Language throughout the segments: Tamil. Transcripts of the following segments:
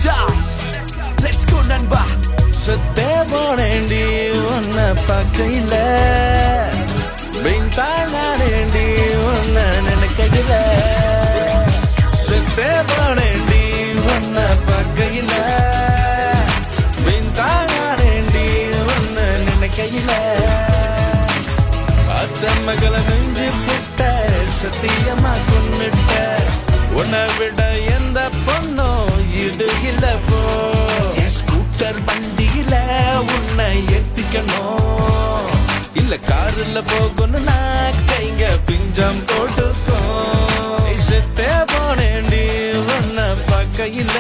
Das. Let's go நண்பா. சுத்தே போனேண்டி உன்னை பார்க்கையில பின்தாங்கேண்டி உன்னை நினைக்கையில சுத்தே போனேண்டி உன்னை பார்க்கையில பின்தாங்கேண்டி உன்னை நினைக்கையில அத்த மகளை நெஞ்சு புட்ட சத்தியமா கொன்னுட்ட உன்னை விட எந்த பொண்ணும் இடு இல்ல போ ஸ்கூட்டர் வண்டியில உன்னை ஏத்திக்கணும் இல்ல காருல போகணும்னா கைங்க பிஞ்சம் கொடுக்கும் செத்தே போனேண்டி உன்னை பார்க்கையில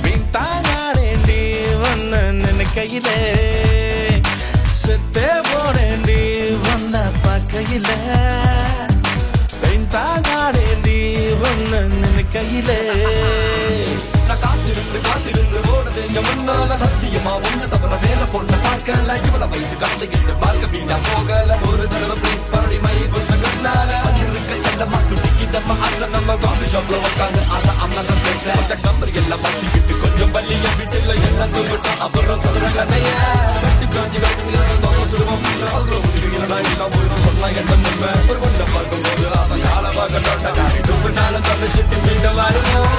பின்தாங்கேண்டி உன்னை நினைக்கையில செத்தே போனேண்டி உன்னை பார்க்கையில பின்தாங்கேண்டி உன்னை நினைக்கையில காத்திருந்து ஓடுது என் முன்னால சத்தியமா ஒண்ணு தவிர வேலை பொண்ணு பார்க்கல இவ்வளவு வயசு கடந்துகிட்டு பார்க்க வீணா போகல ஒரு தடவை ப்ளீஸ் படி மை புத்தகத்தால இருக்க சந்தமா துடிக்கிதம்மா ஆசை நம்ம காஃபி ஷாப்ல உட்காந்து அதை அம்மா தான் பேச நம்பர் எல்லாம் மாட்டிக்கிட்டு கொஞ்சம் பள்ளிய வீட்டுல எல்லாம் தூக்கிட்டோம் அப்புறம் சொல்ற கதைய கட்டி காஞ்சி கட்டி சுடுவோம் சொல்லலாம் என்ன நன்மை ஒரு கொண்ட பார்க்கும்போது அவன் காலமாக காரி தூக்குனாலும் தொலைச்சிட்டு மீண்டும் வருவோம்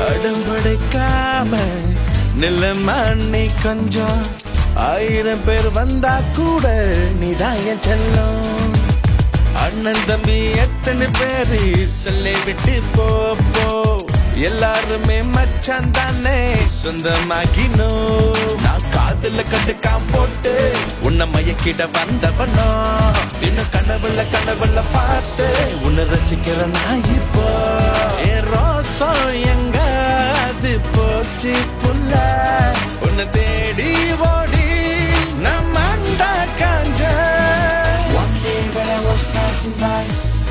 அடம்படைக்காம நிலமண்ணி கொஞ்சம் 1000 பேர் வந்தா கூட நீதான் என் செல்லம் அண்ணன் தம்பி எத்தனை பேரு சொல்ல விட்டு போ எல்லாருமே மச்சான் தானே சொந்தமாகினோ நான் காதுல கண்டுக்காம போட்டு உன்னை மயக்கிட வந்தவனோ இன்னும் கனவுல பார்த்து உன்னை ரசிக்கிற நான் இப்போ என் ரோசம் எங்க அது போச்சு புள்ள உன்னை தேடி ஓடி நம்ம காஞ்ச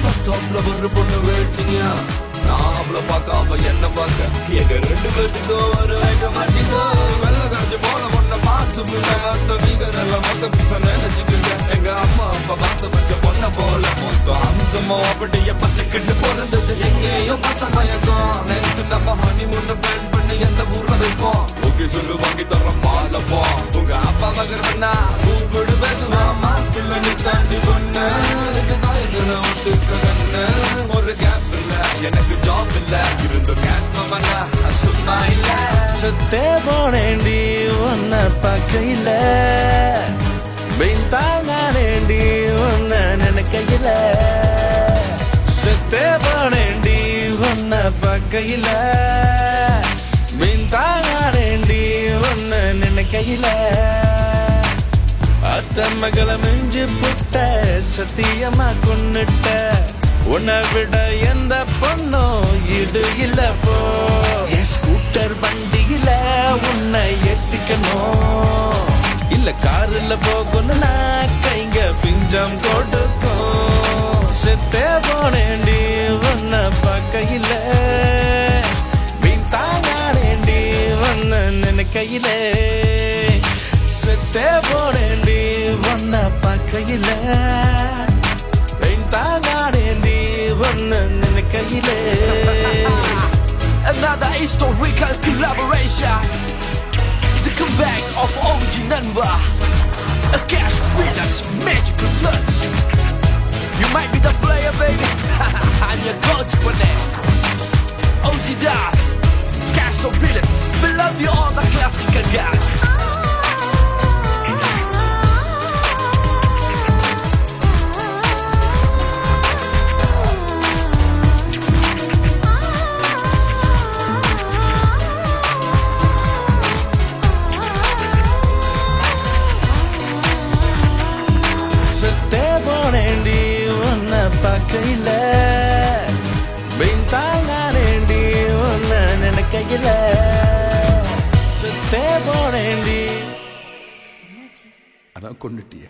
பஸ் ஸ்டாப்ல ஒரு பொண்ணு வெயிட்டிங்க நான் அவளை பார்க்க அவ என்ன பார்க்க எங்க 2 பேருக்கும் ஒரு ஐட்ட மாட்டிக்கோ வெள்ள காஞ்சு போன பொண்ணை பார்த்து முன்னாத்த வீகரெல்லாம் மொத்த பிச நினைச்சுக்கிங்க எங்க அம்மா அப்பா பார்த்து வச்ச பொண்ணை போல மொத்தம் அம்சமோ அப்படியே பத்துக்கிட்டு பிறந்தது எங்கேயோ பார்த்த மயக்கம் நேற்று நம்ம ஹனி முன்ன பிளான் பண்ணி எந்த ஊர்ல வைப்போம் ஓகே சொல்லு வாங்கி தரோம் பாலப்போ உங்க அப்பா மகர்னா கூப்பிடு பேசுவாமா பிள்ளை தாண்டி பொண்ணு ஒட்டுக்க கண்ணு ஒரு கேப் இல்ல எனக்கு ஜாப் இல்ல இருந்த கேஷ் பவனா சும்மா இல்ல சுத்தே போனேண்டி உன்னை பார்க்கையில பின்தாங்கேண்டி உன்னை நினைக்கையில சுத்தே போனேண்டி உன்னை பார்க்கையில பின்தாங்கேண்டி உன்னை நினைக்கையில அத்த மகளை மிஞ்சு புட்ட சத்தியமா கொன்னுட்ட உன்னை விட எந்த பொண்ணும் இடு இல்ல போ ஸ்கூட்டர் வண்டியில உன்னை ஏத்திக்கணும் இல்ல காருல போகணும்னா கைங்க பிஞ்சம் கொடுக்கும் செத்தே போனேண்டி உன்னை பார்க்கையில பின்தாங்கேண்டி உன்னை நினைக்கையில செத்தே போனேண்டி உன்னை பார்க்கையில பின்தாங்கேண்டி உன்னை நினைக்கையில Another historical collaboration. The comeback of OG Nanba. A cash freelance magical touch. You might be the player, baby. I'm your coach for now. OG Das. Cash no billets. We love you all the classical guys. சுத்தே போனேண்டி உன்னை பார்க்கையில பின்தாங்கேண்டி உன்னை நினைக்கையில சுத்தே போனேண்டி அதான் கொண்டுட்டியே.